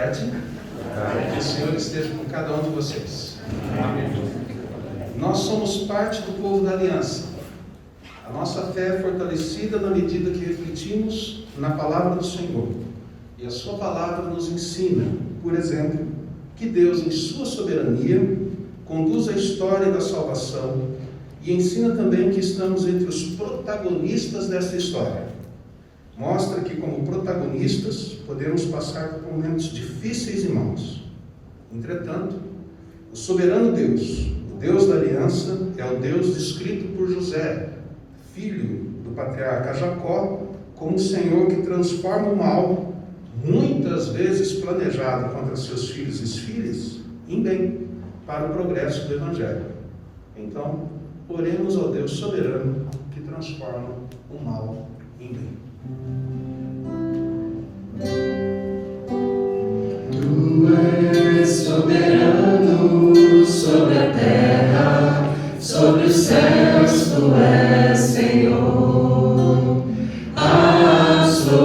tarde. Que o Senhor esteja com cada um de vocês. Amém. Nós somos parte do povo da aliança. A nossa fé é fortalecida na medida que refletimos na palavra do Senhor. E a sua palavra nos ensina, por exemplo, que Deus, em sua soberania, conduz a história da salvação e ensina também que estamos entre os protagonistas dessa história. Mostra que, como protagonistas, podemos passar por momentos difíceis e maus. Entretanto, o soberano Deus, o Deus da aliança, é o Deus descrito por José, filho do patriarca Jacó, como o Senhor que transforma o mal, muitas vezes planejado contra seus filhos e filhas, em bem, para o progresso do Evangelho. Então, oremos ao Deus soberano que transforma o mal em bem. Tu és soberano sobre a terra, sobre os céus, tu és Senhor absoluto.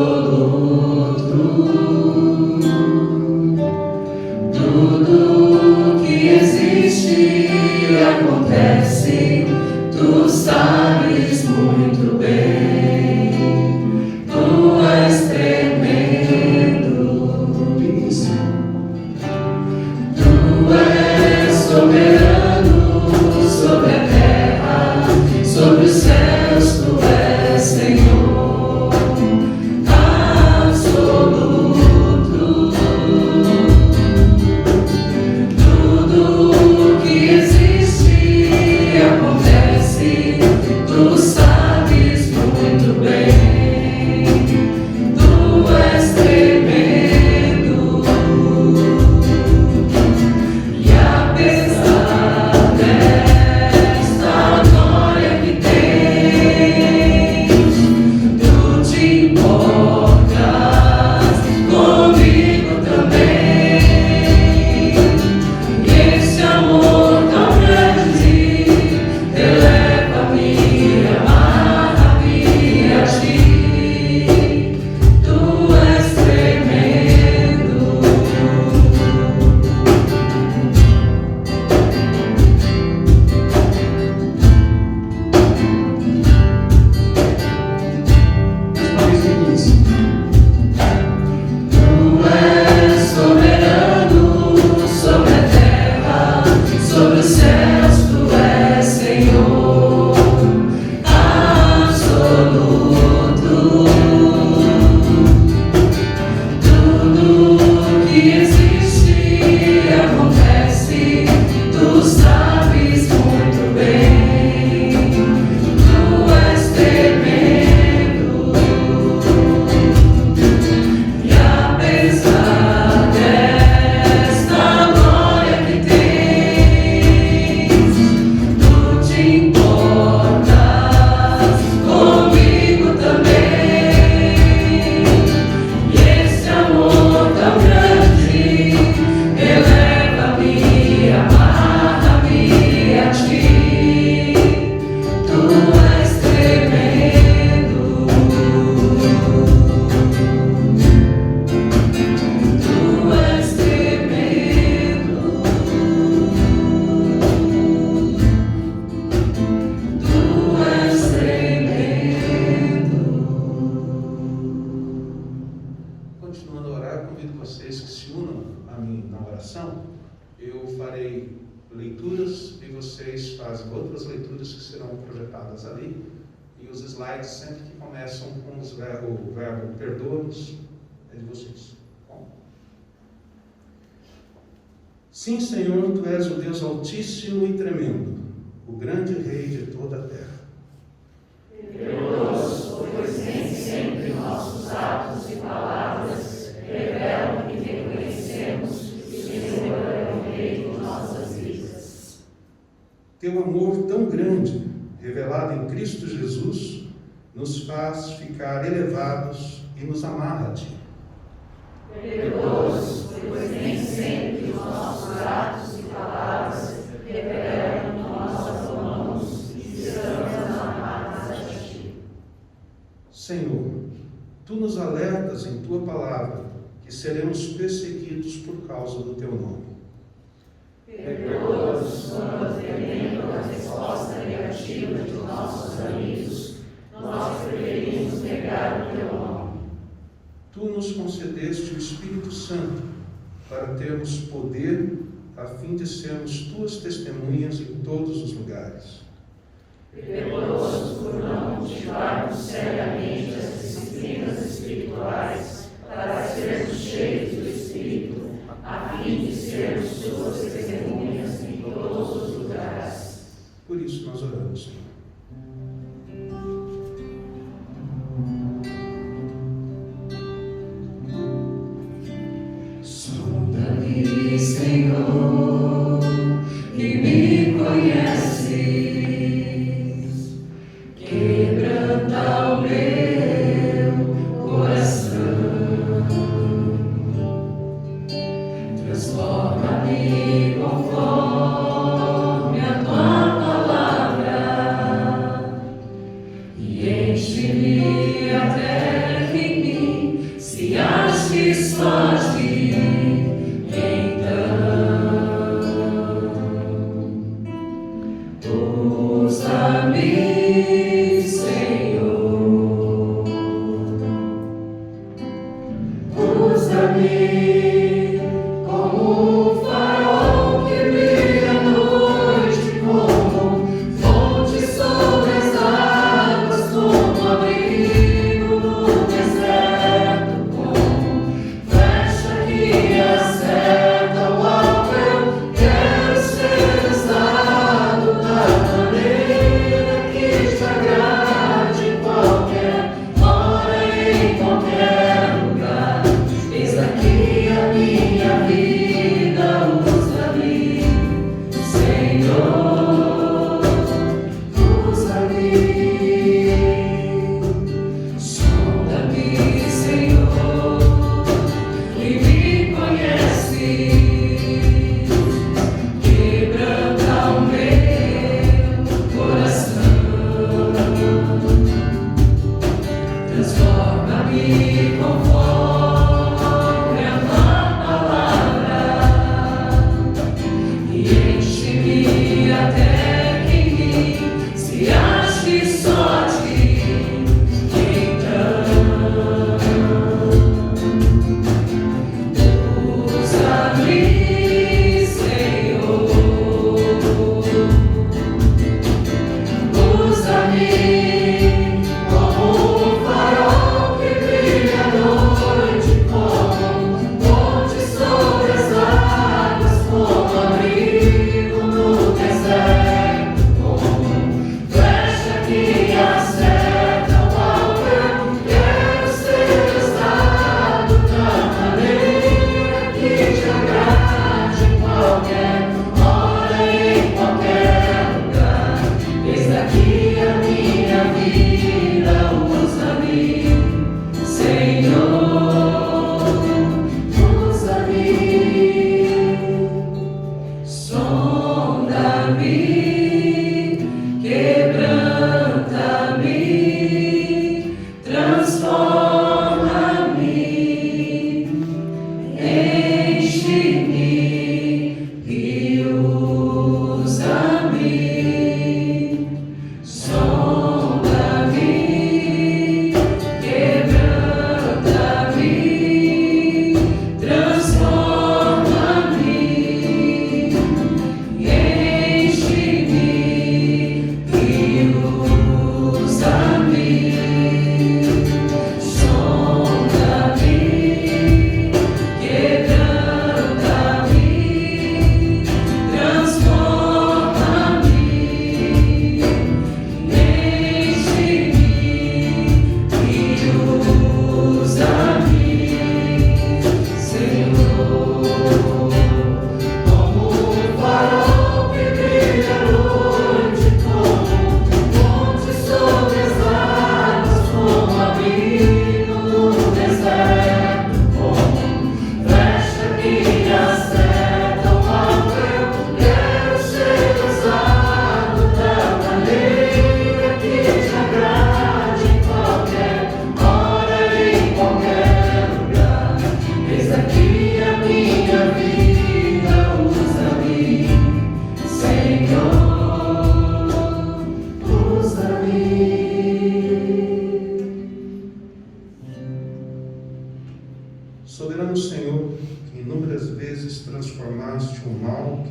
Tudo que existe e acontece, tu sabes muito bem. Tu és tremendo. Tu és soberano sobre a terra, sobre os céus, tu és Senhor absoluto. Tudo que existe e acontece, tu sabes muito bem. Tu és tremendo. E apesar desta glória que tens, tu te importas comigo também. E esse amor tão grande eleva-me, amarra-me a ti. Tu és tremendo. Tu és soberano sobre a terra, sobre os céus, tu és Senhor absoluto. Tudo que existe e acontece, tu sabes muito bem. Tu és tremendo. E apesar desta glória que tens, tu te importas comigo também. E esse amor tão grande eleva-me, amarra-me a ti. Tu és tremendo. Tu és tremendo. Tu és tremendo. Continuando a orar, convido vocês que se unam a mim na oração. Eu farei leituras e vocês fazem outras leituras que serão projetadas ali. E os slides, sempre que começam com o verbo perdoa-nos, é de vocês. Bom. Sim, Senhor, tu és o Deus altíssimo e tremendo, o grande Rei de toda a terra. Perdoa-nos, pois nem sempre nossos atos e palavras revelam que reconhecemos que o Senhor é o Rei de nossas vidas. Teu amor tão grande, revelado em Cristo Jesus, nos faz ficar elevados e nos amarra a ti. Perdoa-nos, pois nem sempre os nossos atos e palavras revelam que nós amamos e estamos amados a ti. Senhor, tu nos alertas em tua palavra que e seremos perseguidos por causa do teu nome. Perdoa-nos quando, atendendo à resposta negativa de nossos amigos, nós preferimos negar o teu nome. Tu nos concedeste o Espírito Santo para termos poder a fim de sermos tuas testemunhas em todos os lugares. Perdoa-nos por não cultivarmos seriamente as disciplinas espirituais para sermos cheios do Espírito, a fim de sermos suas testemunhas em todos os lugares. Por isso nós oramos, Senhor. Sonda-me, Senhor, e me conheces. Quebranta o meu coração. Transforma-me conforme a tua palavra e enche-me até que em mim se ache só de ti. Usa-me, Senhor, usa-me como um farol que brilha à noite, como fonte sobre as águas, como abrigo no deserto, como flecha que acerta o alvo. Eu quero ser usado da maneira que te agrada.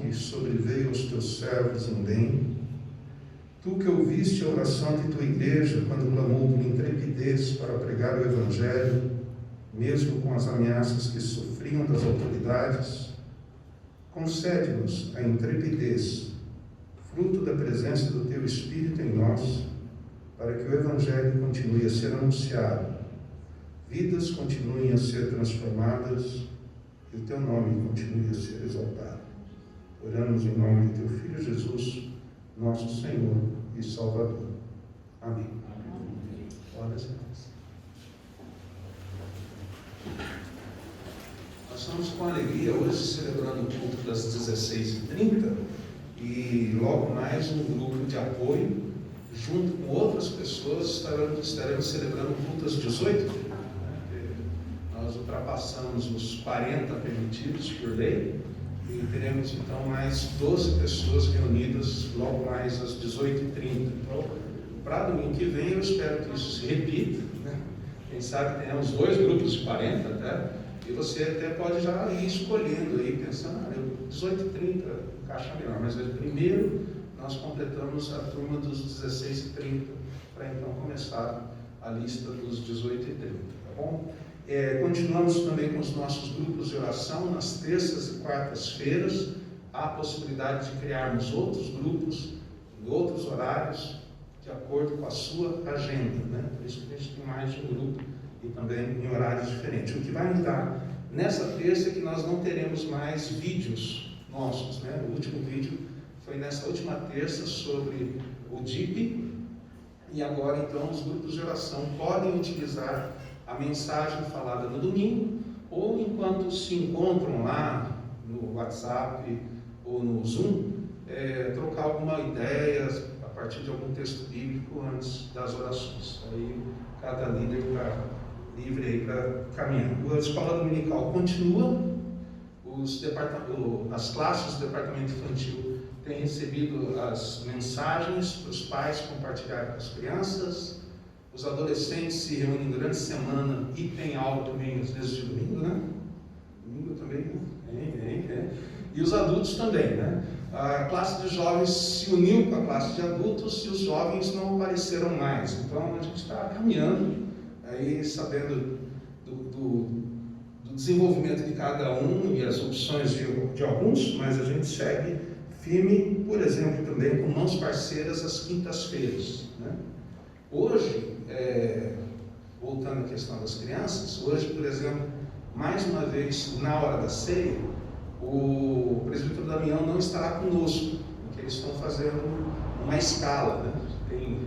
que sobreveio aos teus servos em bem. Tu que ouviste a oração de tua igreja quando clamou com intrepidez para pregar o Evangelho, mesmo com as ameaças que sofriam das autoridades, concede-nos a intrepidez, fruto da presença do teu Espírito em nós, para que o Evangelho continue a ser anunciado, vidas continuem a ser transformadas e o teu nome continue a ser exaltado. Oramos em nome de teu Filho Jesus, nosso Senhor e Salvador. Amém. Glória a Deus. Nós estamos com alegria hoje celebrando o culto das 16h30 e logo mais um grupo de apoio, junto com outras pessoas, estaremos celebrando o culto às 18h. Nós ultrapassamos os 40 permitidos por lei e teremos então mais 12 pessoas reunidas logo mais às 18h30. Então, para domingo que vem eu espero que isso se repita, né? Quem sabe tenhamos 2 grupos de 40 até, e você até pode já ir escolhendo aí, pensando, 18h30 encaixa melhor, mas primeiro nós completamos a turma dos 16h30 para então começar a lista dos 18h30, tá bom? Continuamos também com os nossos grupos de oração nas terças e quartas-feiras. Há a possibilidade de criarmos outros grupos em outros horários, de acordo com a sua agenda, né? Por isso que a gente tem mais de um grupo e também em horários diferentes. O que vai mudar nessa terça é que nós não teremos mais vídeos nossos, né? O último vídeo foi nessa última terça sobre o DIP, e agora então os grupos de oração podem utilizar a mensagem falada no domingo, ou enquanto se encontram lá no WhatsApp ou no Zoom, trocar alguma ideia a partir de algum texto bíblico antes das orações. Aí cada líder está livre aí para caminhar. A escola dominical continua, as classes do departamento infantil têm recebido as mensagens para os pais compartilharem com as crianças. Os adolescentes se reúnem durante a semana e tem aula também, às vezes de domingo, né? Domingo também, né? E os adultos também, né? A classe de jovens se uniu com a classe de adultos e os jovens não apareceram mais. Então a gente está caminhando, aí sabendo do desenvolvimento de cada um e as opções de alguns, mas a gente segue firme, por exemplo, também com mãos parceiras às quintas-feiras, né? Hoje, voltando à questão das crianças, hoje, por exemplo, mais uma vez, na hora da ceia, o presbítero Damião não estará conosco, porque eles estão fazendo uma escala, né? Tem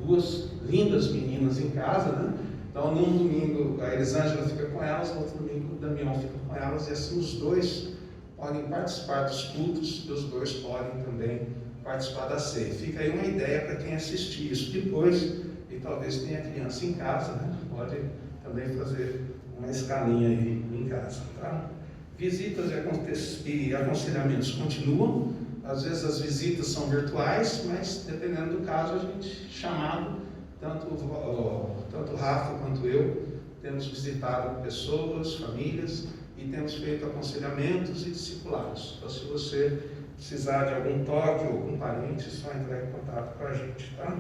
2 lindas meninas em casa, né? Então, num domingo a Elisângela fica com elas, no outro domingo o Damião fica com elas, e assim os 2 podem participar dos cultos, e os 2 podem também participar da ceia. Fica aí uma ideia para quem assistir isso depois, e talvez tenha criança em casa, né? Pode também fazer uma escalinha aí em casa, tá? Visitas e aconselhamentos continuam. Às vezes as visitas são virtuais, mas dependendo do caso, a gente chamado, tanto o Rafa quanto eu, temos visitado pessoas, famílias, e temos feito aconselhamentos e discipulados. Então, se você precisar de algum toque ou algum parente, é só entrar em contato com a gente, tá?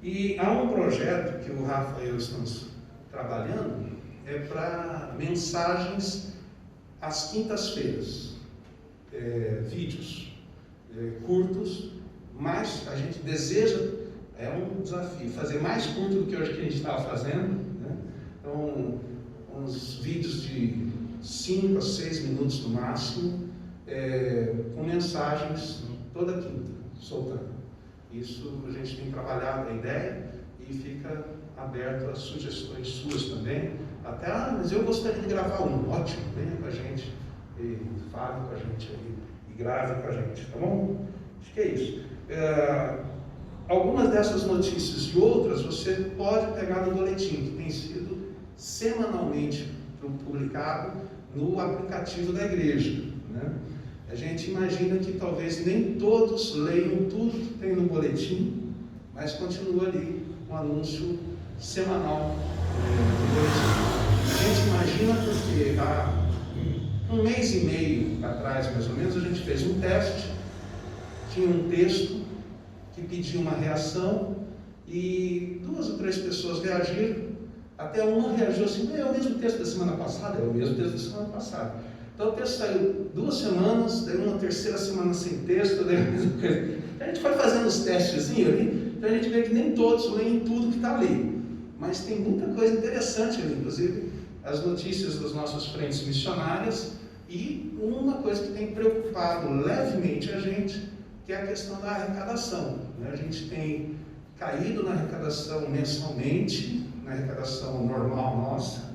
E há um projeto que o Rafa e eu estamos trabalhando, para mensagens às quintas-feiras, vídeos curtos, mas a gente deseja, é um desafio, fazer mais curto do que hoje que a gente estava fazendo, né? Então, uns vídeos de 5 a 6 minutos no máximo, com mensagens toda quinta, soltando. Isso a gente tem trabalhado a ideia e fica aberto às sugestões suas também. Até, mas eu gostaria de gravar um, ótimo, venha com a gente e fale com a gente aí, e grave com a gente, tá bom? Acho que é isso. Algumas dessas notícias e outras você pode pegar no boletim, que tem sido semanalmente publicado no aplicativo da igreja, né? A gente imagina que talvez nem todos leiam tudo que tem no boletim, mas continua ali um anúncio semanal no boletim. A gente imagina porque Um mês e meio atrás, mais ou menos, a gente fez um teste. Tinha um texto que pedia uma reação e 2 ou 3 pessoas reagiram. Até uma reagiu assim: é o mesmo texto da semana passada? É o mesmo texto da semana passada. Então o texto saiu 2 semanas, daí uma terceira semana sem texto, daí a mesma coisa. A gente foi fazendo os testezinhos ali, então a gente vê que nem todos leem tudo que está ali. Mas tem muita coisa interessante ali, inclusive as notícias das nossas frentes missionárias e uma coisa que tem preocupado levemente a gente, que é a questão da arrecadação. A gente tem caído na arrecadação mensalmente, na arrecadação normal nossa,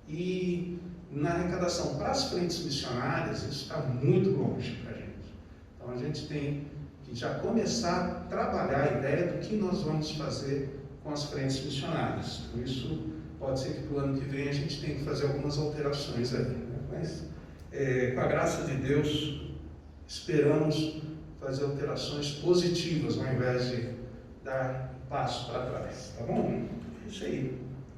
e na arrecadação para as frentes missionárias, isso está muito longe para a gente. Então a gente tem que já começar a trabalhar a ideia do que nós vamos fazer com as frentes missionárias. Por isso, pode ser que para o ano que vem a gente tenha que fazer algumas alterações aí, né? Mas, com a graça de Deus, esperamos fazer alterações positivas, ao invés de dar passo para trás, tá bom? É isso aí.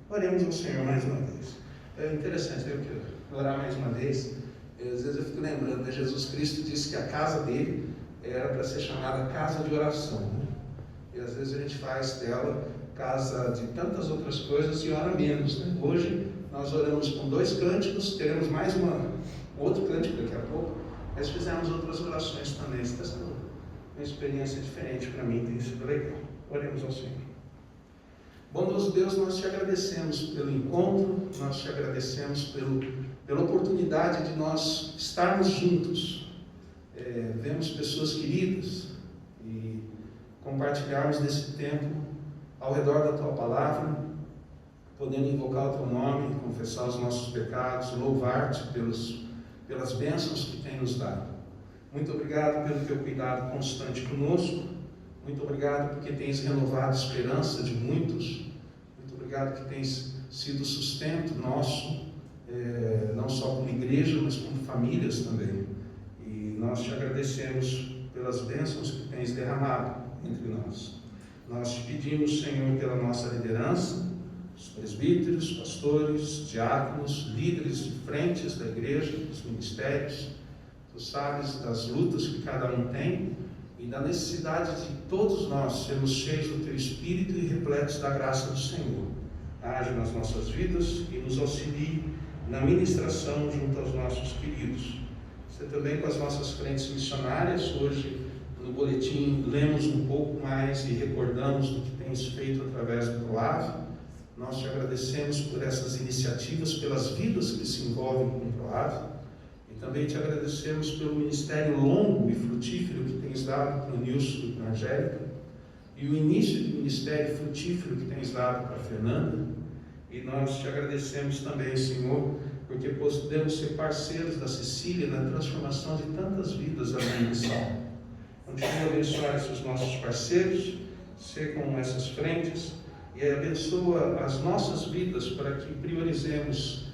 Oremos ao Senhor mais uma vez. É interessante, eu quero orar mais uma vez. Às vezes eu fico lembrando, né? Jesus Cristo disse que a casa dele era para ser chamada casa de oração, né? E às vezes a gente faz dela casa de tantas outras coisas e ora menos, né? Hoje nós oramos com 2 cânticos, teremos mais outro cântico daqui a pouco, mas fizemos outras orações também. Está sendo uma experiência diferente para mim, tem sido legal. Oremos ao Senhor. Bondoso Deus, nós te agradecemos pelo encontro, nós te agradecemos pela oportunidade de nós estarmos juntos. Vemos pessoas queridas e compartilharmos desse tempo ao redor da Tua Palavra, podendo invocar o Teu nome, confessar os nossos pecados, louvar-te pelas bênçãos que tem nos dado. Muito obrigado pelo Teu cuidado constante conosco, muito obrigado porque tens renovado a esperança de muitos, muito obrigado que tens sido sustento nosso, não só como igreja, mas como famílias também. E nós te agradecemos pelas bênçãos que tens derramado entre nós. Nós te pedimos, Senhor, pela nossa liderança, os presbíteros, pastores, diáconos, líderes de frentes da igreja, dos ministérios. Tu sabes das lutas que cada um tem e da necessidade de todos nós sermos cheios do Teu Espírito e repletos da graça do Senhor. Age nas nossas vidas e nos auxilie na ministração junto aos nossos queridos. Você também com as nossas frentes missionárias. Hoje, no boletim, lemos um pouco mais e recordamos do que tens feito através do PROAV. Nós te agradecemos por essas iniciativas, pelas vidas que se envolvem com o PROAV. E também te agradecemos pelo ministério longo e frutífero que tens dado para o Nilson e para a Angélica, e o início do ministério frutífero que tens dado para a Fernanda. E nós te agradecemos também, Senhor, porque podemos ser parceiros da Cecília na transformação de tantas vidas além do sal. Continua a abençoar esses nossos parceiros, ser com essas frentes, e abençoa as nossas vidas para que priorizemos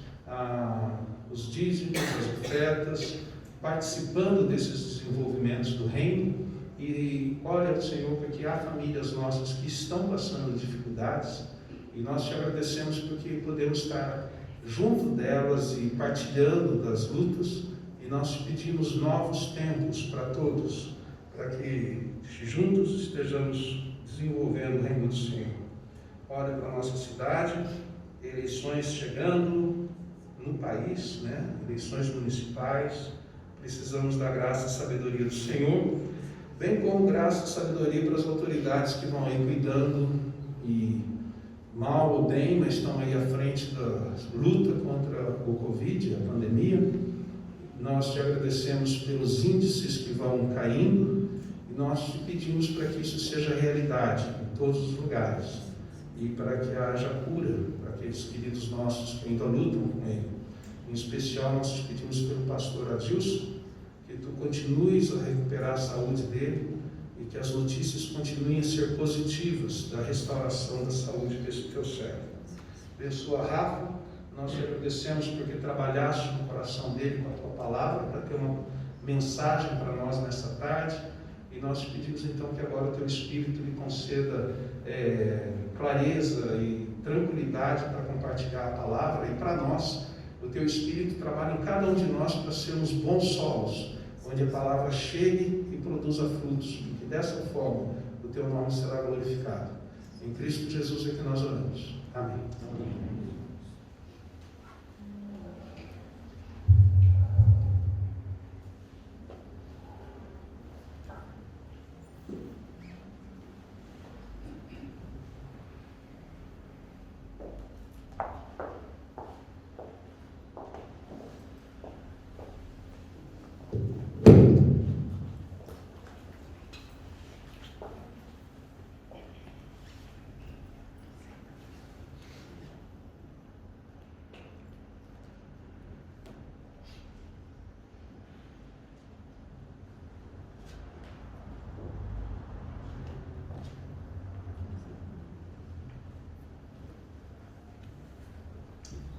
os dízimos, as ofertas, participando desses desenvolvimentos do reino. E olha, Senhor, porque há famílias nossas que estão passando dificuldades, e nós te agradecemos porque podemos estar junto delas e partilhando das lutas, e nós te pedimos novos tempos para todos, para que juntos estejamos desenvolvendo o reino do Senhor. Olha para a nossa cidade, eleições chegando no país, né? Eleições municipais, precisamos da graça e sabedoria do Senhor, bem como graça e sabedoria para as autoridades que vão aí cuidando, e mal ou bem, mas estão aí à frente da luta contra o Covid, a pandemia. Nós te agradecemos pelos índices que vão caindo, e nós te pedimos para que isso seja realidade em todos os lugares, e para que haja cura para aqueles queridos nossos que ainda lutam com ele. Em especial, nós te pedimos pelo pastor Adilson, que tu continues a recuperar a saúde dele, e que as notícias continuem a ser positivas da restauração da saúde desse teu servo. Abençoa Rafa, nós te agradecemos porque trabalhaste no coração dele com a tua palavra, para ter uma mensagem para nós nessa tarde, e nós te pedimos então que agora o teu Espírito lhe conceda clareza e tranquilidade para compartilhar a palavra, e para nós, o Teu Espírito trabalhe em cada um de nós para sermos bons solos, onde a palavra chegue e produza frutos, e que dessa forma o Teu nome será glorificado. Em Cristo Jesus é que nós oramos. Amém.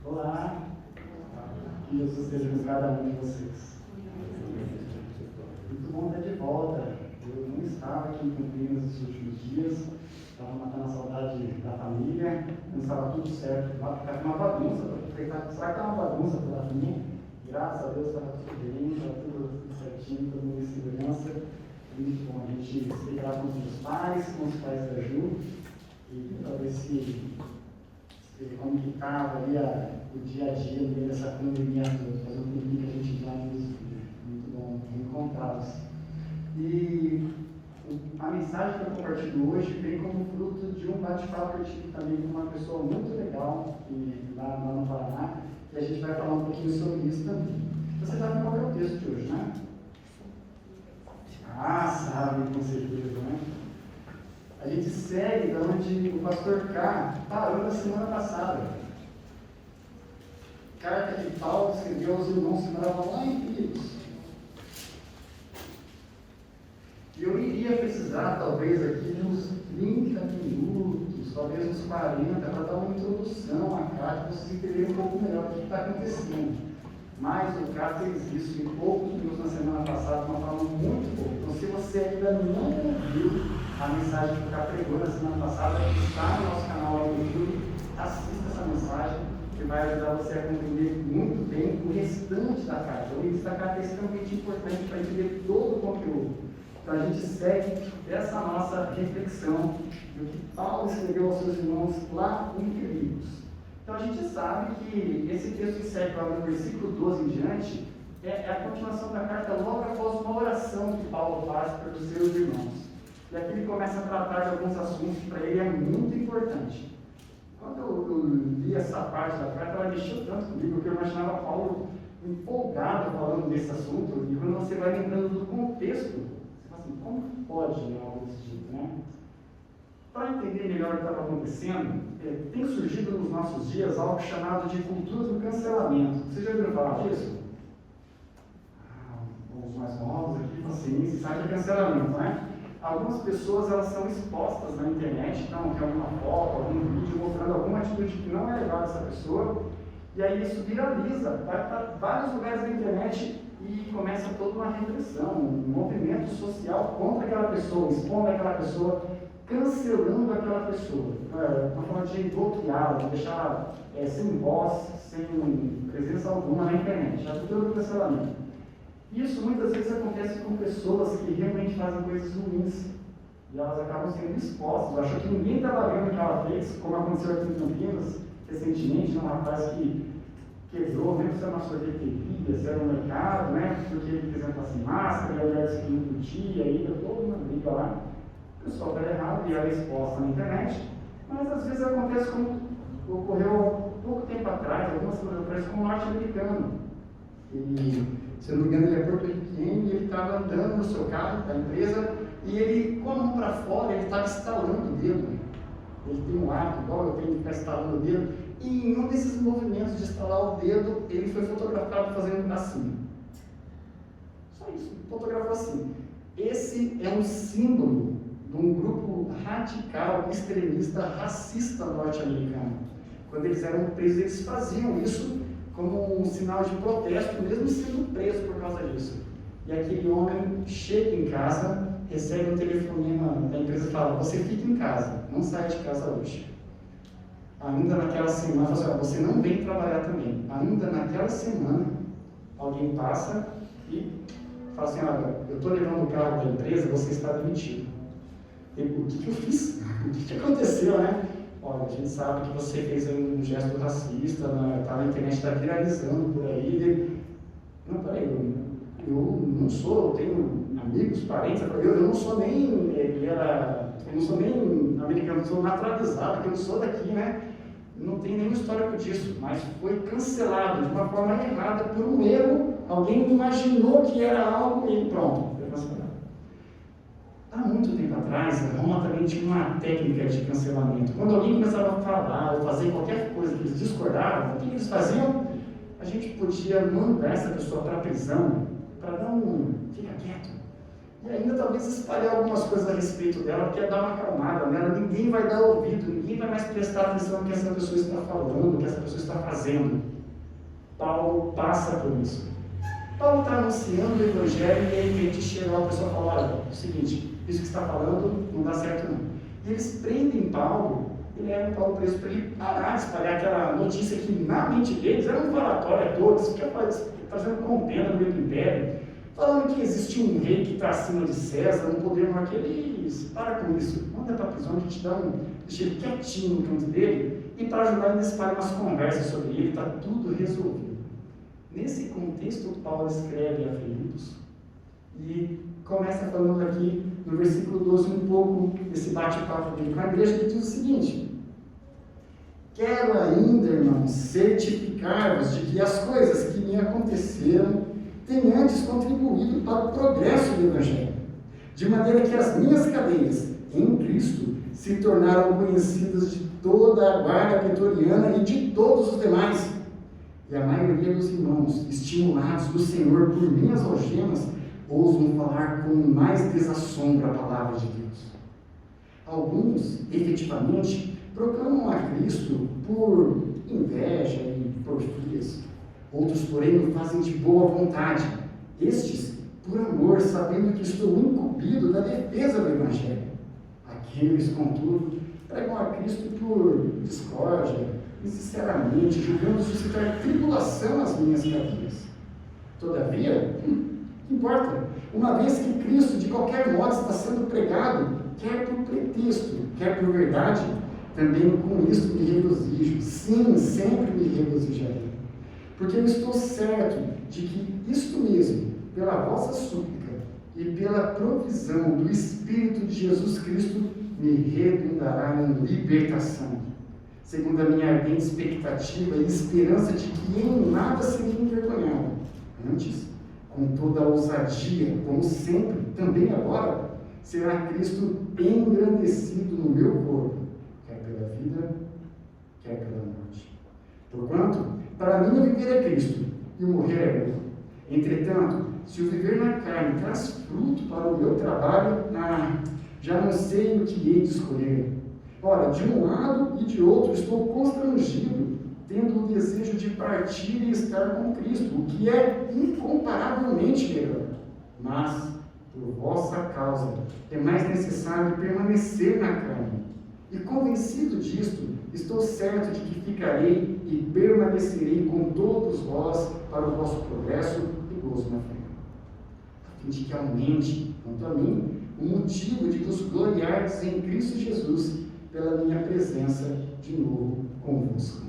Olá, que Jesus esteja com cada um de vocês. Muito bom estar de volta. Eu não estava aqui cumprindo esses últimos dias, estava matando a saudade da família, não estava tudo certo. Estava uma bagunça, será que está uma bagunça por lá também? Graças a Deus estava tudo bem, estava tudo certinho, todo mundo em segurança. Muito bom a gente se integrar com os pais, com os pais da Ju, e para ver como que estava ali o dia a dia no meio dessa pandemia, fazendo um tempinho que a gente já nos viu. Muito bom reencontrá-los. E a mensagem que eu compartilho hoje vem como fruto de um bate-papo que eu tive também com uma pessoa muito legal lá no Paraná, e a gente vai falar um pouquinho sobre isso também. Você sabe qual é o texto de hoje, né? Ah, sabe, com certeza, né? A gente segue de onde o pastor K parou na semana passada. Carta que Paulo escreveu aos irmãos que moravam lá em Filipos. E eu iria precisar, talvez, aqui de uns 30 minutos, talvez uns 40, para dar uma introdução à carta, para vocês entenderem um pouco melhor o que está acontecendo. Mas o K fez isso em poucos minutos na semana passada, de uma forma muito boa. Então, se você ainda não ouviu a mensagem que o K pregou na semana passada, está no nosso canal lá no YouTube, assista essa mensagem, que vai ajudar você a compreender muito bem o restante da carta. O início da carta é extremamente importante para entender todo o conteúdo. Então, a gente segue essa nossa reflexão do que Paulo escreveu aos seus irmãos lá em Filipos. Então, a gente sabe que esse texto que segue no versículo 12 em diante é a continuação da carta logo após uma oração que Paulo faz para os seus irmãos. E aqui ele começa a tratar de alguns assuntos que para ele é muito importante. Quando eu li essa parte da carta, ela mexeu tanto comigo que eu imaginava Paulo empolgado falando desse assunto. E quando você vai lembrando do contexto, você fala assim, como pode algo desse tipo, né? Para entender melhor o que estava acontecendo, tem surgido nos nossos dias algo chamado de cultura do cancelamento. Vocês já ouviram falar disso? Os mais novos aqui, assim, sabe o cancelamento, né? Algumas pessoas elas são expostas na internet, então tem alguma foto, algum vídeo mostrando alguma atitude que não é legal dessa pessoa, e aí isso viraliza, vai para vários lugares da internet e começa toda uma repressão, um movimento social contra aquela pessoa, expondo aquela pessoa, cancelando aquela pessoa, uma forma de bloqueá-la, de deixá-la sem voz, sem presença alguma na internet, a cultura do cancelamento. Isso muitas vezes acontece com pessoas que realmente fazem coisas ruins e elas acabam sendo expostas. Achou que ninguém estava vendo o que ela fez, como aconteceu aqui em Campinas recentemente, um rapaz que quebrou, nem se era uma sorveteria, se era um mercado, né? Porque ele quis entrar sem máscara, e a mulher disse que não podia, aí deu toda uma briga lá. O pessoal estava errado e ela é exposta na internet, mas às vezes acontece como ocorreu há pouco tempo atrás, algumas coisas atrás, com um norte-americano. Se eu não me engano, ele é porto-riquenho e ele estava andando no seu carro da empresa e ele, com a mão para fora, ele estava estalando o dedo. Ele tem um hábito, igual eu tenho de ficar estalando o dedo, e em um desses movimentos de estalar o dedo, ele foi fotografado fazendo assim. Só isso, fotografou assim. Esse é um símbolo de um grupo radical, extremista, racista norte-americano. Quando eles eram presos, eles faziam isso como um sinal de protesto, mesmo sendo preso por causa disso. E aquele homem chega em casa, recebe um telefonema da empresa e fala, você fica em casa, não sai de casa hoje. ainda naquela semana, você não vem trabalhar também. Ainda naquela semana, alguém passa e fala assim, olha, eu estou levando o carro da empresa, você está demitido. O que eu fiz? O que aconteceu, né? Olha, a gente sabe que você fez um gesto racista, tá na internet, está viralizando por aí. Não, peraí, eu não sou, eu tenho amigos, parentes, eu não sou nem, eu não sou nem americano, eu sou naturalizado, porque eu não sou daqui, né? Não tem nenhum histórico disso, mas foi cancelado de uma forma errada por um erro. Alguém imaginou que era algo e pronto, foi cancelado. Há muito tempo atrás, a Roma também tinha uma técnica de cancelamento. Quando alguém começava a falar ou fazer qualquer coisa que eles discordavam, o que eles faziam? A gente podia mandar essa pessoa para a prisão, para dar fica quieto. E ainda talvez espalhar algumas coisas a respeito dela, porque ia dar uma acalmada nela, ninguém vai dar ouvido, ninguém vai mais prestar atenção no que essa pessoa está falando, no que essa pessoa está fazendo. Paulo passa por isso. Paulo está anunciando o Evangelho e de repente chega lá, a pessoa fala, olha, é o seguinte, isso que você está falando não dá certo não. E eles prendem Paulo e levam Paulo preso para ele parar de espalhar aquela notícia que na mente deles era um falatório a todos, que fazendo contenda no meio do império, falando que existe um rei que está acima de César, um poder maior que ele. Eles, para com isso, manda para a prisão, a gente deixa ele quietinho no canto dele, e para ajudar ele espalha umas conversas sobre ele, está tudo resolvido. Nesse contexto, Paulo escreve a Filipos e começa falando aqui no versículo 12 um pouco desse bate-papo dele com a igreja, que diz o seguinte: quero ainda, irmãos, certificar-vos de que as coisas que me aconteceram têm antes contribuído para o progresso do Evangelho, de maneira que as minhas cadeias em Cristo se tornaram conhecidas de toda a guarda pretoriana e de todos os demais. E a maioria dos irmãos, estimulados do Senhor por minhas algemas, ousam falar com mais desassombro a palavra de Deus. Alguns, efetivamente, proclamam a Cristo por inveja e porfias. Outros, porém, o fazem de boa vontade. Estes, por amor, sabendo que estou incumbido da defesa do Evangelho. Aqueles, contudo, pregam a Cristo por discórdia, sinceramente, julgando suscitar tribulação às minhas cadeias. Todavia, que importa? Uma vez que Cristo, de qualquer modo, está sendo pregado, quer por pretexto, quer por verdade, também com isso me regozijo. Sim, sempre me regozijarei. Porque eu estou certo de que isto mesmo, pela vossa súplica e pela provisão do Espírito de Jesus Cristo, me redundará em libertação, segundo a minha ardente expectativa e esperança de que em nada serei envergonhado. Antes, com toda a ousadia, como sempre, também agora, será Cristo engrandecido no meu corpo, quer pela vida, quer pela morte. Porquanto, para mim o viver é Cristo, e o morrer é lucro. Entretanto, se o viver na carne traz fruto para o meu trabalho, já não sei o que hei de escolher. Ora, de um lado e de outro estou constrangido, tendo o desejo de partir e estar com Cristo, o que é incomparavelmente melhor. Mas, por vossa causa, é mais necessário permanecer na carne. E convencido disto, estou certo de que ficarei e permanecerei com todos vós para o vosso progresso e gozo na fé, a fim de que aumente, quanto a mim, o motivo de vos gloriardes em Cristo Jesus, pela minha presença de novo convosco.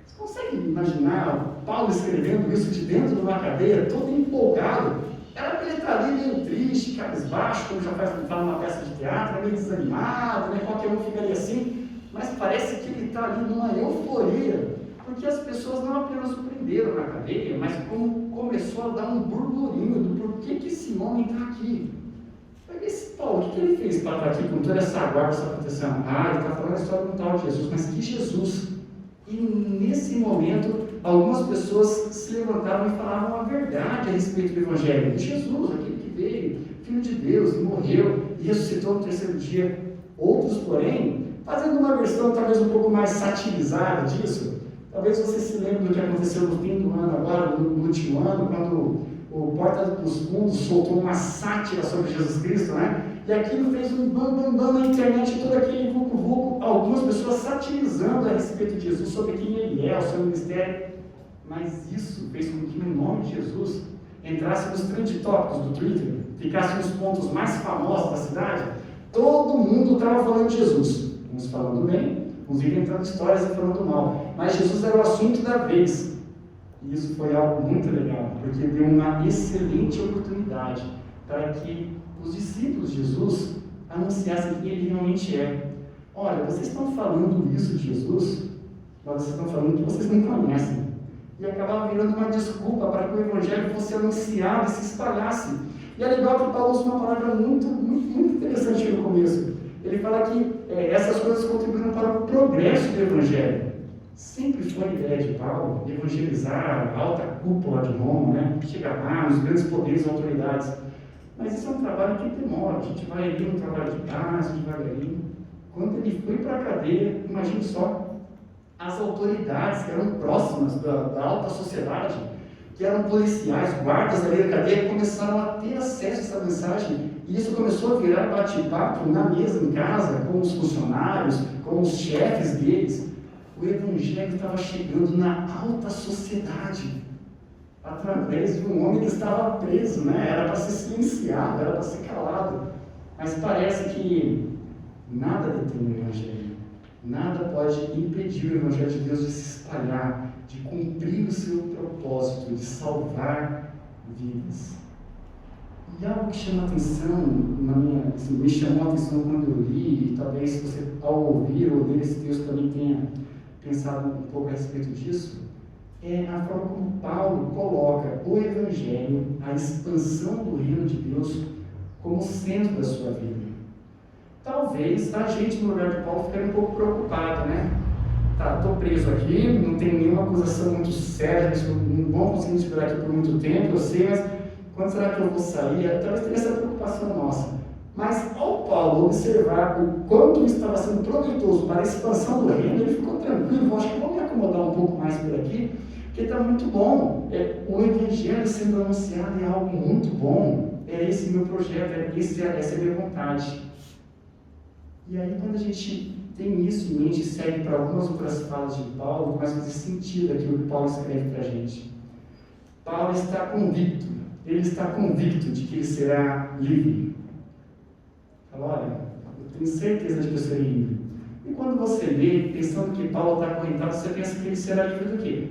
Você consegue imaginar Paulo escrevendo isso de dentro de uma cadeia, todo empolgado? Era para ele estar ali meio triste, cabisbaixo, como já faz numa peça de teatro, meio desanimado, né? Qualquer um ficaria assim, mas parece que ele está ali numa euforia, porque as pessoas não apenas o prenderam na cadeia, mas como começou a dar um burburinho do porquê que esse homem está aqui. Esse Paulo, o que ele fez para estar aqui com toda essa guarda, essa proteção? Ele está falando a história do tal de Jesus, mas que Jesus? E nesse momento, algumas pessoas se levantavam e falavam a verdade a respeito do Evangelho. Jesus, aquele que veio, Filho de Deus, e morreu e ressuscitou no terceiro dia. Outros, porém, fazendo uma versão talvez um pouco mais satirizada disso, talvez você se lembre do que aconteceu no fim do ano agora, no último ano, quando o Porta dos Fundos soltou uma sátira sobre Jesus Cristo, né? E aquilo fez um bam na internet, todo aquele vucu-vucu, algumas pessoas satirizando a respeito de Jesus, sobre quem ele é, o seu ministério. Mas isso fez com que o nome de Jesus entrasse nos trend topics do Twitter, ficasse nos pontos mais famosos da cidade. Todo mundo estava falando de Jesus, uns falando bem, uns inventando histórias e falando mal, mas Jesus era o assunto da vez. E isso foi algo muito legal, porque deu uma excelente oportunidade para que os discípulos de Jesus anunciassem quem ele realmente é. Olha, vocês estão falando isso de Jesus, mas vocês estão falando que vocês não conhecem. E acabava virando uma desculpa para que o Evangelho fosse anunciado e se espalhasse. E é legal que Paulo usa uma palavra muito interessante no começo. Ele fala que essas coisas contribuíram para o progresso do Evangelho. Sempre foi a ideia de Paulo evangelizar a alta cúpula de Roma, né? Chegar lá, nos grandes poderes e autoridades. Mas isso é um trabalho que demora. A gente vai ali, um trabalho de base, devagarinho. Quando ele foi para a cadeia, imagine só, as autoridades que eram próximas da alta sociedade, que eram policiais, guardas ali da cadeia, começaram a ter acesso a essa mensagem, e isso começou a virar bate-papo na mesa, em casa, com os funcionários, com os chefes deles. O Evangelho estava chegando na alta sociedade, através de um homem que estava preso, né? Era para ser silenciado, era para ser calado, mas parece que nada detém o Evangelho. Nada pode impedir o Evangelho de Deus de se espalhar, de cumprir o seu propósito, de salvar vidas. E algo que chama atenção, me chamou a atenção quando eu li, e talvez você, ao ouvir ou ler esse texto, também tenha pensado um pouco a respeito disso, é a forma como Paulo coloca o Evangelho, a expansão do reino de Deus, como centro da sua vida. Talvez a gente, no lugar de Paulo, ficaria um pouco preocupado, né? Tá, estou preso aqui, não tem nenhuma acusação muito séria, não vão conseguir esperar aqui por muito tempo, eu sei, mas quando será que eu vou sair? Talvez tenha essa preocupação nossa. Mas ao Paulo observar o quanto isso estava sendo proveitoso para a expansão do reino, ele ficou tranquilo. Acho que vou me acomodar um pouco mais por aqui, porque está muito bom. O Evangelho sendo anunciado é algo muito bom. É esse meu projeto, essa é a minha vontade. E aí, quando a gente tem isso em mente e segue para algumas outras falas de Paulo, começa a fazer sentido aquilo que Paulo escreve para a gente. Paulo está convicto, ele está convicto de que ele será livre. Fala, olha, eu tenho certeza de que eu serei livre. E quando você lê, pensando que Paulo está acorrentado, você pensa que ele será livre do quê?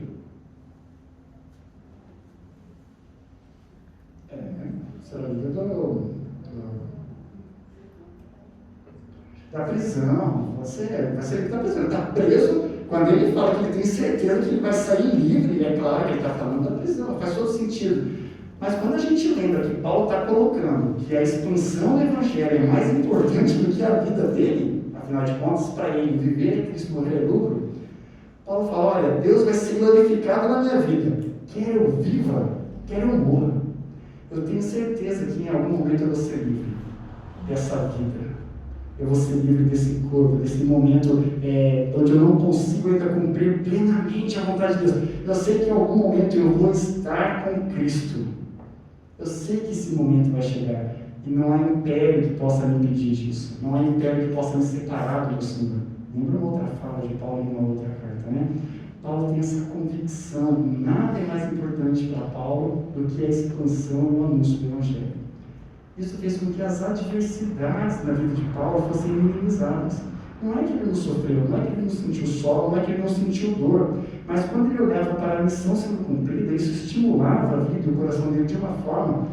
Será livre da prisão. Você vai ser livre da prisão. Ele está preso. Quando ele fala que ele tem certeza que ele vai sair livre, é claro que ele está falando da prisão, faz todo sentido. Mas quando a gente lembra que Paulo está colocando que a expansão do Evangelho é mais importante do que a vida dele, afinal de contas, para ele viver é Cristo, morrer é lucro, Paulo fala, olha, Deus vai ser glorificado na minha vida, quer eu viva, quer eu morra. Eu tenho certeza que em algum momento eu vou ser livre dessa vida. Eu vou ser livre desse corpo, desse momento onde eu não consigo ainda cumprir plenamente a vontade de Deus. Eu sei que em algum momento eu vou estar com Cristo. Eu sei que esse momento vai chegar. E não há império que possa me impedir disso. Não há império que possa me separar do Senhor. Lembra uma outra fala de Paulo em uma outra carta, né? Paulo tem essa convicção. Nada é mais importante para Paulo do que a expansão e o anúncio do Evangelho. Isso fez com que as adversidades na vida de Paulo fossem minimizadas. Não é que ele não sofreu, não é que ele não sentiu sol, não é que ele não sentiu dor, mas quando ele olhava para a missão sendo cumprida, isso estimulava a vida e o coração dele de uma forma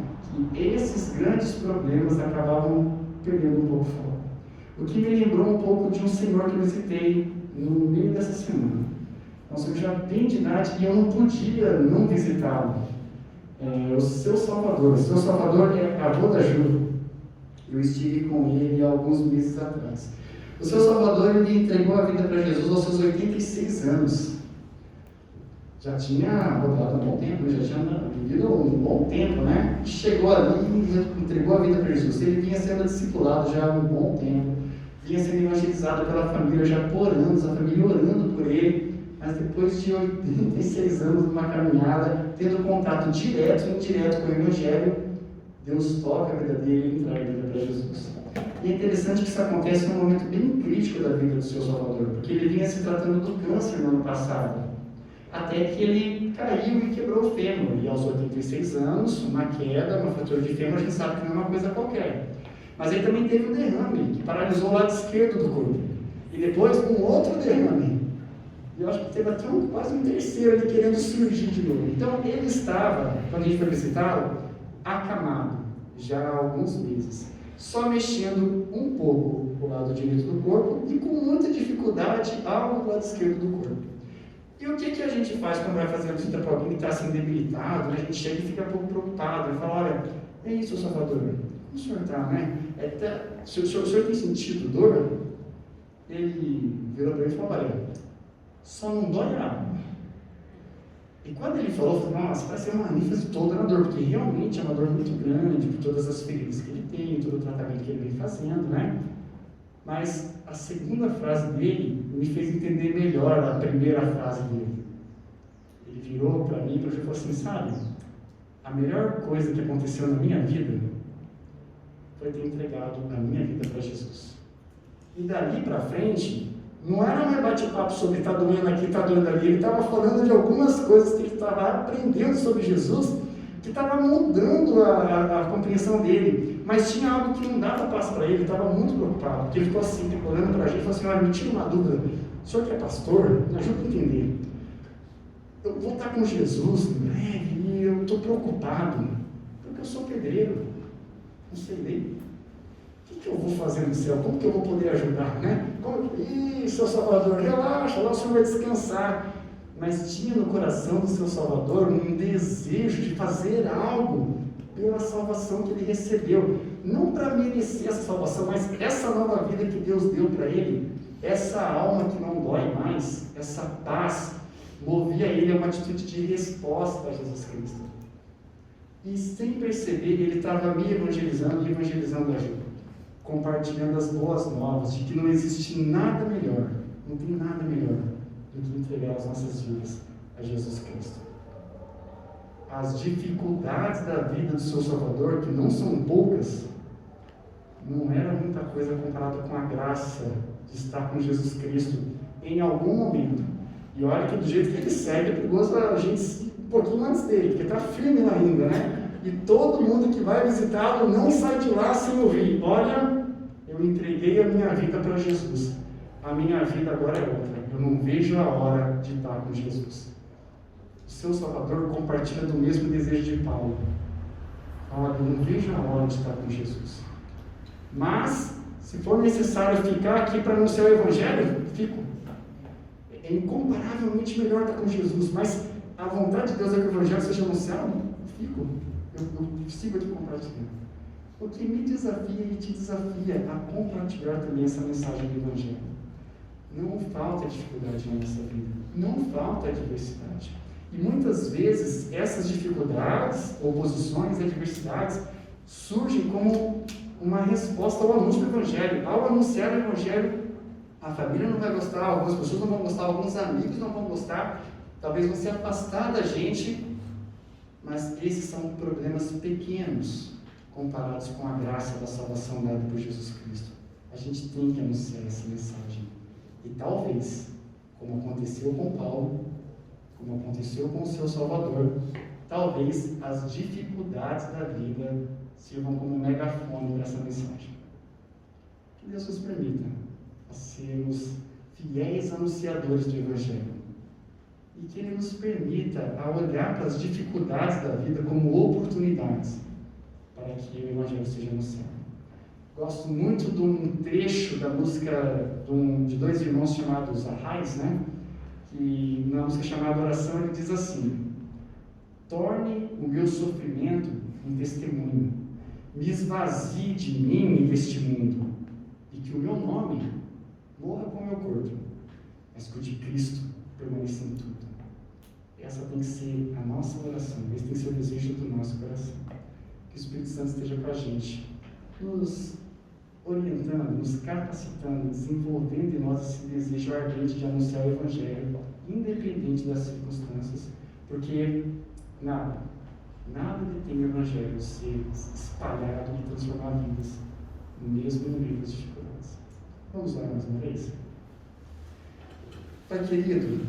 que esses grandes problemas acabavam perdendo um pouco o foco. O que me lembrou um pouco de um senhor que eu visitei no meio dessa semana. Um senhor já bem de idade e eu não podia não visitá-lo. O seu Salvador é avô da Ju. Eu estive com ele há alguns meses atrás. O seu Salvador, ele entregou a vida para Jesus aos seus 86 anos. Já tinha rodado um bom tempo, já tinha vivido um bom tempo, né? Chegou ali e entregou a vida para Jesus. Ele vinha sendo discipulado já há um bom tempo, vinha sendo evangelizado pela família já por anos, a família orando por ele. Mas depois de 86 anos de uma caminhada, tendo contato direto e indireto com o Evangelho, Deus toca a vida dele e entrega a vida para Jesus. E é interessante que isso acontece num momento bem crítico da vida do seu Salvador, porque ele vinha se tratando do câncer no ano passado, até que ele caiu e quebrou o fêmur. E aos 86 anos, uma queda, uma fratura de fêmur, a gente sabe que não é uma coisa qualquer. Mas ele também teve um derrame, que paralisou o lado esquerdo do corpo. E depois um outro derrame. E eu acho que teve até quase um terceiro ali querendo surgir de novo. Então ele estava, quando a gente foi visitá-lo, acamado, já há alguns meses, só mexendo um pouco o lado direito do corpo e com muita dificuldade ao lado esquerdo do corpo. E o que a gente faz quando vai fazer a visita para alguém que está assim debilitado, né? A gente chega e fica um pouco preocupado, e fala, olha, é isso, Salvador, como o senhor está, né? Se o senhor tem sentido dor? Ele virou para ele e falou, olha, só não dói a alma. E quando ele falou, eu falei, nossa, parece uma ênfase toda na dor, porque realmente é uma dor muito grande, por todas as feridas que ele tem, todo o tratamento que ele vem fazendo, né? Mas a segunda frase dele me fez entender melhor a primeira frase dele. Ele virou para mim e falou assim, sabe, a melhor coisa que aconteceu na minha vida foi ter entregado a minha vida para Jesus. E dali para frente, não era mais bate-papo sobre está doendo aqui, está doendo ali. Ele estava falando de algumas coisas que ele estava aprendendo sobre Jesus, que estava mudando a compreensão dele. Mas tinha algo que não dava paz para ele, ele estava muito preocupado. Porque ele ficou assim, olhando para a gente e falou assim, olha, me tira uma dúvida. O senhor que é pastor, me ajuda a entender. Eu vou estar com Jesus em breve e eu estou preocupado, porque eu sou pedreiro, não sei ler. O que eu vou fazer no céu? Como que eu vou poder ajudar, né? Ih, seu Salvador, relaxa, lá o senhor vai descansar. Mas tinha no coração do seu Salvador um desejo de fazer algo pela salvação que ele recebeu. Não para merecer essa salvação, mas essa nova vida que Deus deu para ele, essa alma que não dói mais, essa paz, movia ele a uma atitude de resposta a Jesus Cristo. E sem perceber, ele estava me evangelizando e evangelizando a Ju, compartilhando as boas novas de que não existe nada melhor, não tem nada melhor do que entregar as nossas vidas a Jesus Cristo. As dificuldades da vida do seu Salvador, que não são poucas, não era muita coisa comparada com a graça de estar com Jesus Cristo em algum momento. E olha que do jeito que ele segue, é perigoso a gente ir um pouquinho antes dele, porque está firme lá ainda, né? E todo mundo que vai visitá-lo não sai de lá sem ouvir, olha, eu entreguei a minha vida para Jesus, a minha vida agora é outra, eu não vejo a hora de estar com Jesus. O seu Salvador compartilha do mesmo desejo de Paulo. Olha, eu não vejo a hora de estar com Jesus. Mas, se for necessário ficar aqui para anunciar o Evangelho, fico. É incomparavelmente melhor estar com Jesus, mas a vontade de Deus é que o Evangelho seja anunciado, fico. Eu sigo de compartilhar. O que me desafia e te desafia a compartilhar também essa mensagem do Evangelho. Não falta dificuldade na nossa vida, não falta adversidade. E muitas vezes essas dificuldades, oposições, adversidades surgem como uma resposta ao anúncio do Evangelho. Ao anunciar o Evangelho, a família não vai gostar, algumas pessoas não vão gostar, alguns amigos não vão gostar, talvez vão se afastar da gente, mas esses são problemas pequenos comparados com a graça da salvação dada por Jesus Cristo. A gente tem que anunciar essa mensagem. E talvez, como aconteceu com Paulo, como aconteceu com o seu Salvador, talvez as dificuldades da vida sirvam como megafone para essa mensagem. Que Deus nos permita a sermos fiéis anunciadores do Evangelho. E que Ele nos permita a olhar para as dificuldades da vida como oportunidades para que o Evangelho seja anunciado. Gosto muito de um trecho da música de dois irmãos chamados Arrais, né? Que na música chamada Oração ele diz assim: torne o meu sofrimento em testemunho, me esvazie de mim neste mundo, e que o meu nome morra com o meu corpo, mas que o de Cristo permaneça em tudo. Essa tem que ser a nossa oração, esse tem que ser o desejo do nosso coração. Que o Espírito Santo esteja com a gente, nos orientando, nos capacitando, desenvolvendo em nós esse desejo ardente de anunciar o Evangelho, independente das circunstâncias, porque Nada detém o Evangelho ser espalhado e transformar vidas, mesmo no meio das dificuldades. Vamos lá mais uma vez? Pai querido,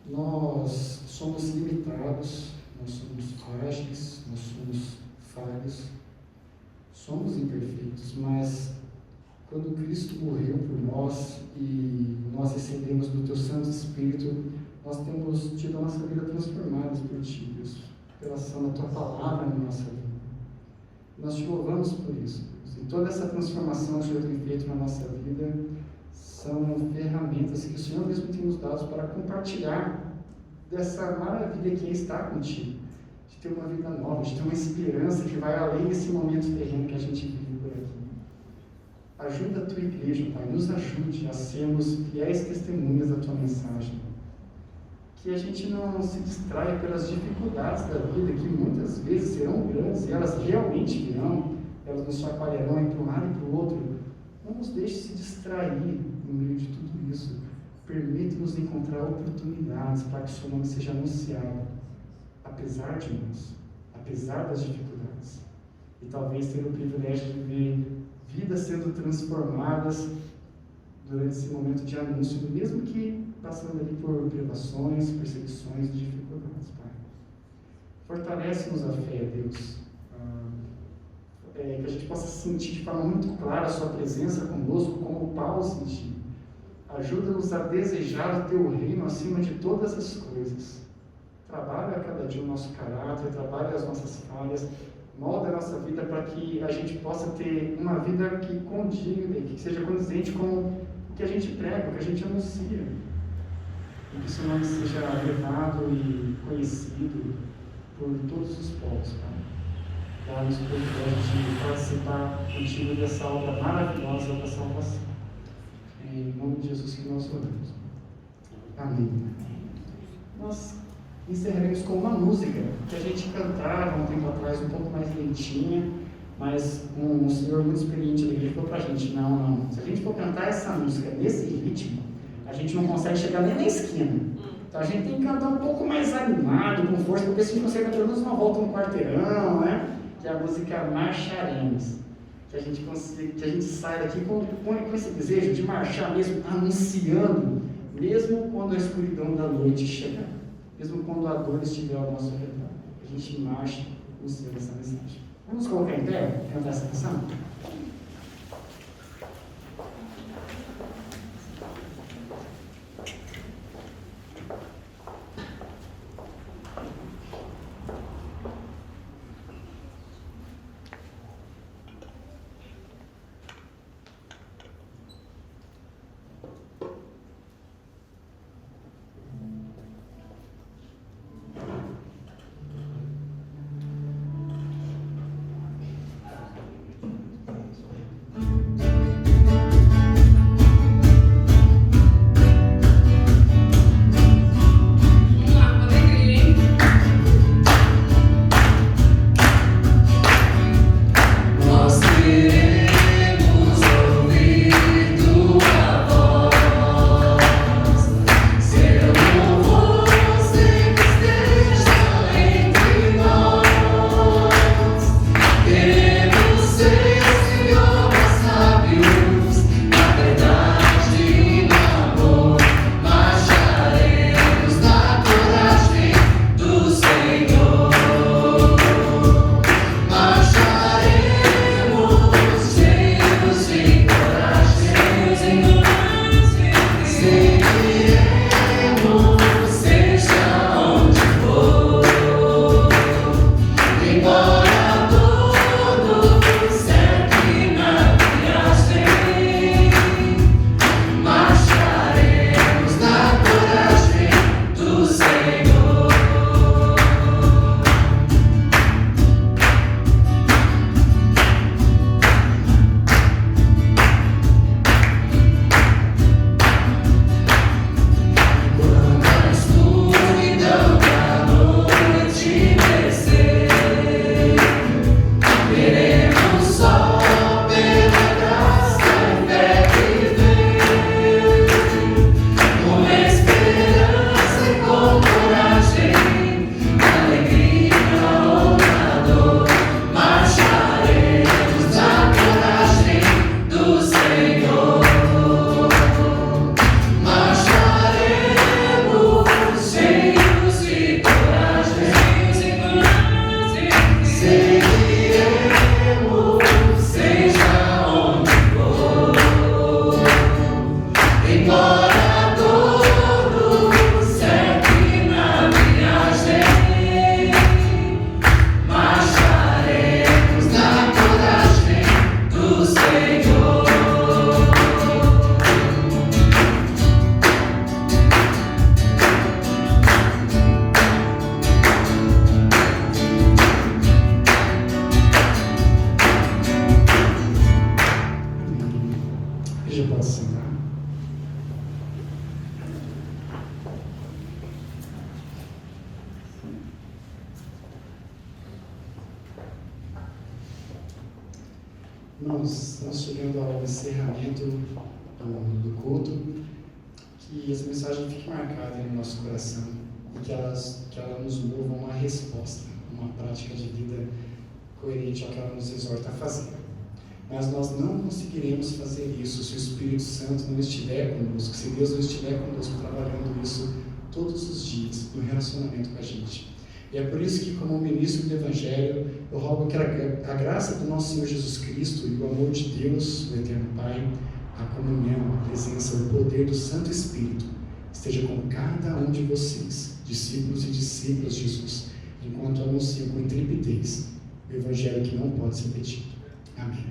nós somos limitados, nós somos frágeis, nós somos falhos, somos imperfeitos, mas quando Cristo morreu por nós e nós recebemos do Teu Santo Espírito, nós temos tido a nossa vida transformada por Ti, Deus, pela ação da Tua palavra na nossa vida. Nós Te louvamos por isso, Deus. E toda essa transformação que o Senhor tem feito na nossa vida são ferramentas que o Senhor mesmo tem nos dado para compartilhar dessa maravilha que é estar contigo, de ter uma vida nova, de ter uma esperança que vai além desse momento terreno que a gente vive por aqui. Ajuda a Tua igreja, Pai, nos ajude a sermos fiéis testemunhas da Tua mensagem. Que a gente não se distraia pelas dificuldades da vida, que muitas vezes serão grandes, e elas realmente virão, elas nos chacoalharão para um lado e para o outro. Não nos deixe se distrair no meio de tudo isso. Permita-nos encontrar oportunidades para que o Seu nome seja anunciado, apesar de nós, apesar das dificuldades. E talvez ter o privilégio de ver vidas sendo transformadas durante esse momento de anúncio, mesmo que passando ali por privações, perseguições e dificuldades, Pai. Fortalece-nos a fé, Deus, que a gente possa sentir de forma muito clara a Sua presença conosco, como Paulo sentiu. Ajuda-nos a desejar o Teu reino acima de todas as coisas. Trabalha a cada dia o nosso caráter, trabalha as nossas falhas, molda a nossa vida para que a gente possa ter uma vida que condiga, que seja condizente com o que a gente prega, o que a gente anuncia. E que o Seu nome seja levado e conhecido por todos os povos, Pai. Dá-nos o privilégio de participar contigo dessa obra maravilhosa da salvação. Em nome de Jesus que nós oramos. Amém. Nós encerraremos com uma música que a gente cantava um tempo atrás, um pouco mais lentinha, mas um senhor muito experiente da igreja falou pra gente, não, se a gente for cantar essa música nesse ritmo, a gente não consegue chegar nem na esquina. Então a gente tem que cantar um pouco mais animado, com força, porque se a gente consegue pelo menos uma volta no quarteirão, né? Que é a música Marcharemos. Que a gente sai daqui com esse desejo de marchar mesmo, anunciando, mesmo quando a escuridão da noite chegar, mesmo quando a dor estiver ao nosso redor. A gente marcha anunciando essa mensagem. Vamos colocar em pé, cantar essa canção? sentar. Nós estamos chegando ao encerramento do culto, que essa mensagem fique marcada no nosso coração e que ela nos mova a uma resposta, uma prática de vida coerente ao que ela nos exorta a fazer. Mas nós não conseguiremos fazer isso se o Espírito Santo não estiver conosco, se Deus não estiver conosco trabalhando isso todos os dias no relacionamento com a gente. E é por isso que, como ministro do Evangelho, eu rogo que a graça do nosso Senhor Jesus Cristo e o amor de Deus, o Eterno Pai, a comunhão, a presença, o poder do Santo Espírito esteja com cada um de vocês, discípulos e discípulas de Jesus, enquanto anunciam com intrepidez o Evangelho que não pode ser pedido. Amém.